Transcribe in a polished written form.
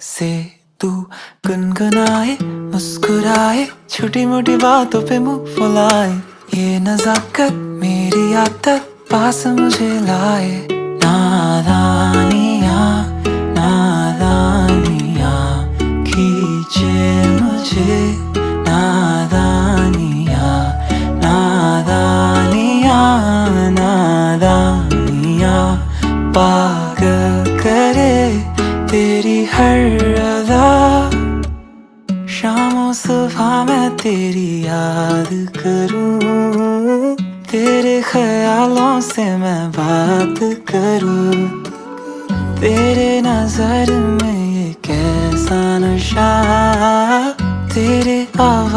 से तू गुनगुनाए, मुस्कुराए, छोटी मोटी बातों पे मुंह फुलाए। ये नजाकत मेरी आदत पास मुझे लाए। नादानियाँ नादानियाँ खींचे मुझे। नादानियाँ नादानियाँ नादानियाँ पागल करे तेरी हर अदा। शामों सुबह मैं तेरी याद करूं, तेरे ख्यालों से मैं बात करूं। तेरे नजर में ये कैसा नशा, तेरे आवाज